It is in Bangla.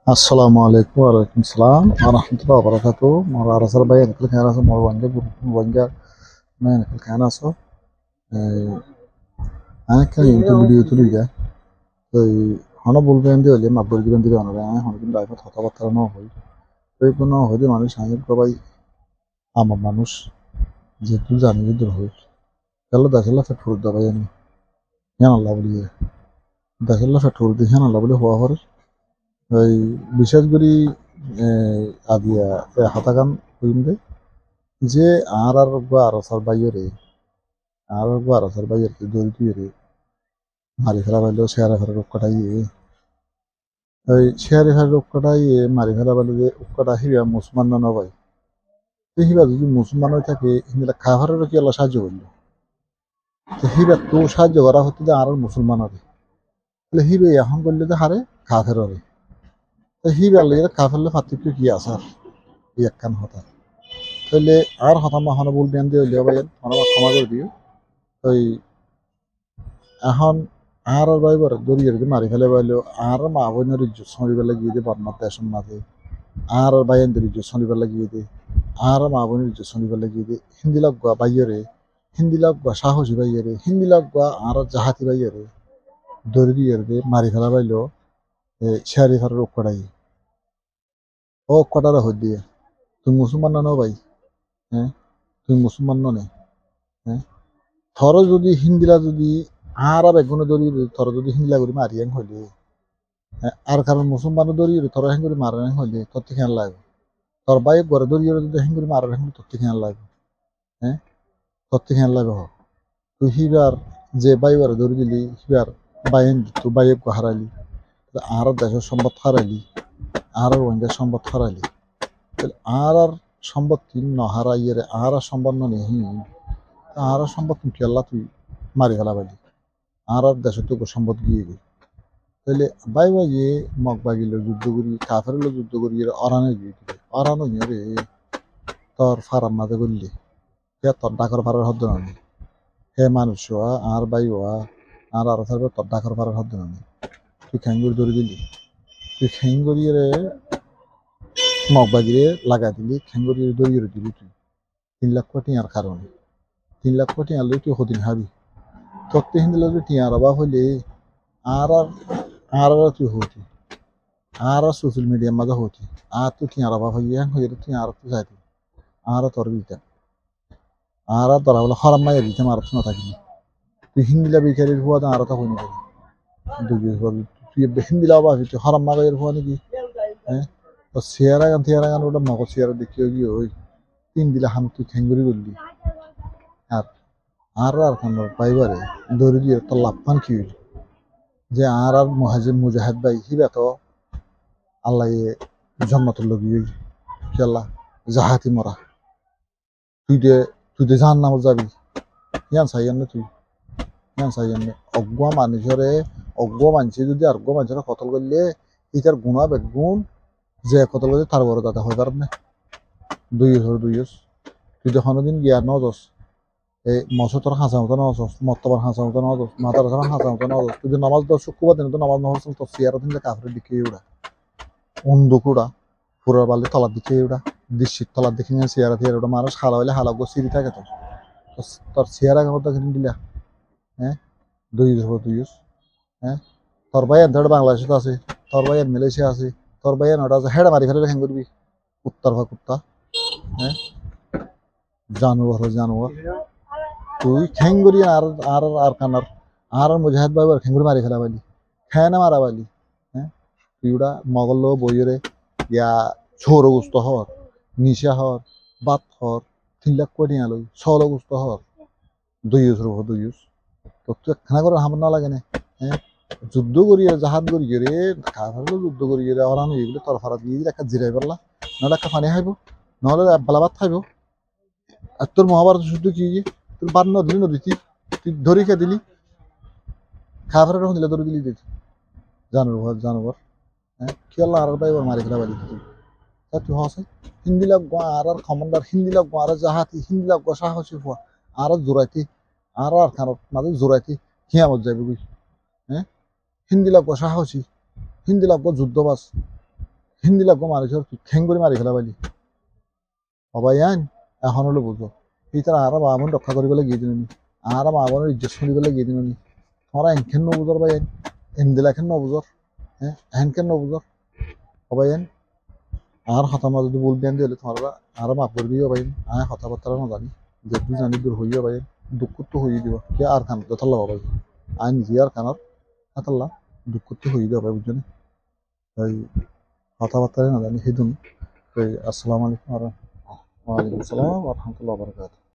Assalamu alaikum warahmatullahi salam warahmatullahi wabarakatuh. Mara arasal bayan kal kana so mor wanja men kal kana so ana kan YouTube video tuli ja to hana bolben de le mabur giben dire ona hana কিন্তু লাইফত কথাবার্তা ন হই তো কোনো হইলে মানুষ সাহেব কবাই আমার মানুষ যেহেতু জানি যে দূর হই কালো দাসলা ফেট ফুর দাবাই আমি জান আল্লাহ বলি দাসলা ফেট ফুর দি জান আল্লাহ বলি হওয়া হরে ওই বিশেষ করে আদিয়া হাতাকান হইন্দে যে আর গো আরসার বাইরে আর গো আরসার বাইরে দৌড় দিয়ে মারি ফেলা পাইলেও শেয়ারে ফেরার উৎকটাইয়ে ওই শেয়ারে ফেরার উৎকটাইয়ে মারি ফেলা পাইলে যে উৎকটা হিবা মুসলমান না নবাই তো হিবা যদি মুসলমান হয়ে থাকে হিন্দা খাবারেরও কি আল্লাহ সাহায্য করলো তো হিবা তো সাহায্য করা হতে যে আর মুসলমান হবে তাহলে হিবে এখন করলে যে হারে কাফের হবে তো হিবা লেগে কাফেরলে পার্থক্য কি আসার এই একখান হতা তাহলে আর হতা মা হনে বলবেন দিয়ে হইলে ভাই আমরা ক্ষমা করে দিও ওই এখন আর বাইবার দরিয়ের মারি ফেলে বাইলো আর মা বোনের ইজ্জত শনিবার লাগিয়ে দে বর্মার দেশের মাঝে আর বাইনদের ইজ্জত শনিবার লাগিয়ে দে আর মা বোনের ইজ্জত শনিবার লাগিয়ে দে হিন্দি লাগবা বাইরে হিন্দি লাগবা সাহসী বাইরে হিন্দি লাগবা আর জাহাতি বাইরে দরিয়ের দে মারি ফেলা বাইলো শেয়ারি ফেরার কড়াই ও কটারা হই দিয়ে তুমি মুসলমান না ভাই হ্যাঁ তুমি মুসলমান নে হ্যাঁ থর যদি হিন্দিলা যদি আর বেগুনে দরি থর যদি হিন্দিলা করে মারিয়াং হইলে আর কারণ মুসলমান দরি থর হেন করে মারাং হইলে তোর থেকে লাগবে তোর বাইক ঘরে দরি যদি হেন করে মারাং হইলে তোর থেকে লাগবে হ্যাঁ তোর থেকে লাগবে হ তুই হিবার যে বাইবার দরি দিলি হিবার বাইন তুই বাইক হারাইলি আর দেশের সম্পদ হারাইলি আর ওইদের সম্পদ হারাইলি আর সম্পত্তি নহারাইয়ের আর সম্পন্ন নেই আর সম্পদ তুই আল্লাহ তুই মারি ফেলা পাইলি আর দেশে তো সম্পদ গিয়ে গই তাহলে বাই বাইয়ে মগ বাগিলে যুদ্ধ করি কাফের যুদ্ধ করি অরানে গিয়ে দিবে অরানো নিয়ে রে তোর ফারাম মাঝে করলি হে তোর ডাকর ফারার হদ্দ নানি হে মানুষ হওয়া আর বাই হওয়া আর থাকবে তোর ডাকর ফারার হদ্দ নানি তুই খ্যাঙ্গুর ধরে দিলি তুই খ্যাঙ্গুরিয়ে মগ বাগিরে লাগাই দিলি খ্যাঙ্গুরিয়ে দরিয়ে দিলি তুই 3 লাখ কোটি আর কারণে 3 লাখ কোটি আনলে তুই হদিন হাবি তোর তে হিন্দিলে যদি টিয়ার অভাব হইলে আর আর তুই হতি আর সোশ্যাল মিডিয়ার মাঝে হতি আর তুই টিয়ার অভাব হইয়া হয়ে তুই আর তুই যাইতি আর তোর দিতাম আর তোরা বলে হরাম মাইয়া দিতাম আর না থাকিনি তুই হিন্দিলা বিকারির হওয়া আর তা হইনি তুই হিন্দিলা অভাব তুই হরাম মাগাইয়ের হওয়া নাকি হ্যাঁ তো চেয়ারা গান ওটা মগজ চেয়ারা দেখিও গিয়ে ওই 3 দিলা হাম তুই ঠেঙ্গুরি করলি আর আর খান পাইবারে দৌড়ি দিয়ে তোর লাভবান কি হইল যে আর মুজাহিদ ভাই হিবা তো আল্লাহ জন্মতুল লগিয়ে আল্লাহ জাহাতি মরা তুই দে জাহান নামত যাবি ইয়ান চাইয়ান নে তুই ইয়ান চাইয়ান নে অজ্ঞ মানুষরে অজ্ঞ মানুষ যদি অজ্ঞ মানুষের কতল করলে ইটার গুণা বেগুণ যে কতল করলে তার বড় দাদা হয়ে পারব না দুই তুই যখন দিন গিয়া নজস এই মসতর হাসা মতো নজস মতবার হাসা মতো নজস মাতার হাসা মতো নজস তুই নামাজ দশ শুক্রবার দিন তো নামাজ নহস তো সিয়ারা দিন কাফের দিকে উড়া অন্ধকুড়া পুরার বালি তলার দিকে উড়া দৃশ্যির তলার দিকে নিয়ে চেয়ারা দিয়ে ওটা মানুষ হালা হইলে হালা গো সিঁড়ি থাকে তো তোর চেয়ারা কেমন কিনে দিলা হ্যাঁ দুই হ্যাঁ তোর ভাই ধর বাংলাদেশে তো আছে তোর ভাই মালয়েশিয়া আছে তোর ভাই নটা আছে হেডা মারি ফেলে হ্যাং করবি কুত্তার ভা কুত্তা হ্যাঁ জানোয়ার তুই খ্যাং করি আর কানার আর মুজাহিদ ভাই খ্যাঙ্গুরি মারি ফেলা পাইলি খেয়ে না মারা পাইলি হ্যাঁ তুই ওটা মগল বইরে ইয়া ছোর গুস্ত হর নিশা হর বাত হর 3 লাখ কোটি আলোই 6 গুস্ত হর দুই তো তুই খানা করে হামর না লাগে না হ্যাঁ যুদ্ধ করিয়ে জাহাজ করিয়ে রে খাবার যুদ্ধ করিয়ে রে অরান এগুলো তোর ফারা দিয়ে একটা জিরাই পারলা নাহলে একটা পানি খাইব নাহলে বেলা ভাত খাইব আর তোর মহাভারত যুদ্ধ কি তোর বাদ নদী নদী তুই ধরে খেয়ে দিলি খাবার রকম দিলে ধরে দিলি দিতি জানোয়ার হ্যাঁ কি আল্লাহ আর পাইবার মারি ফেলা বালি তুই তুই হসে হিন্দি লাগবো আর কমান্ডার হিন্দি লাগবো আর জাহাতি হিন্দি লাগবো সাহসী হওয়া আর জোরাইতি আর খানত মাঝে জোরাইতি হিয়ামত যাইব বুঝ হ্যাঁ হিন্দি লাগবো সাহসী হিন্দি লাগবো যুদ্ধবাস হিন্দি লাগবো মানুষের ঠ্যাং করে মারি ফেলা পাইলি সবাই আইন এখন হলো বুঝো এই তারা আর বামন রক্ষা করি বলে গিয়ে দিনি আর বামনের ইজ্জত শুনি বলে গিয়ে দিনি তোমরা এনখেন নবুজর ভাই এনদিলা খেন নবুজর হ্যাঁ এনখেন নবুজর সবাই আইন আর হতামা যদি বলবেন দিলে তোমরা আর মাফ করে দিও ভাই আয় কথাবার্তা না জানি যেটু জানি দূর হইয়া ভাই দুঃখ তো হইয়ে দিব কে আর খান যথাল্লা ভাই আই নিজে আর খানার হাতাল্লা দুঃখ তো হইয়ে দেওয়া ভাই বুঝছেন তাই কথাবার্তা না জানি সেই জন্য আসসালামু আলাইকুম ওয়ালাইকুম আসসালাম ওয়া রাহমাতুল্লাহি ওয়া বারাকাতুহু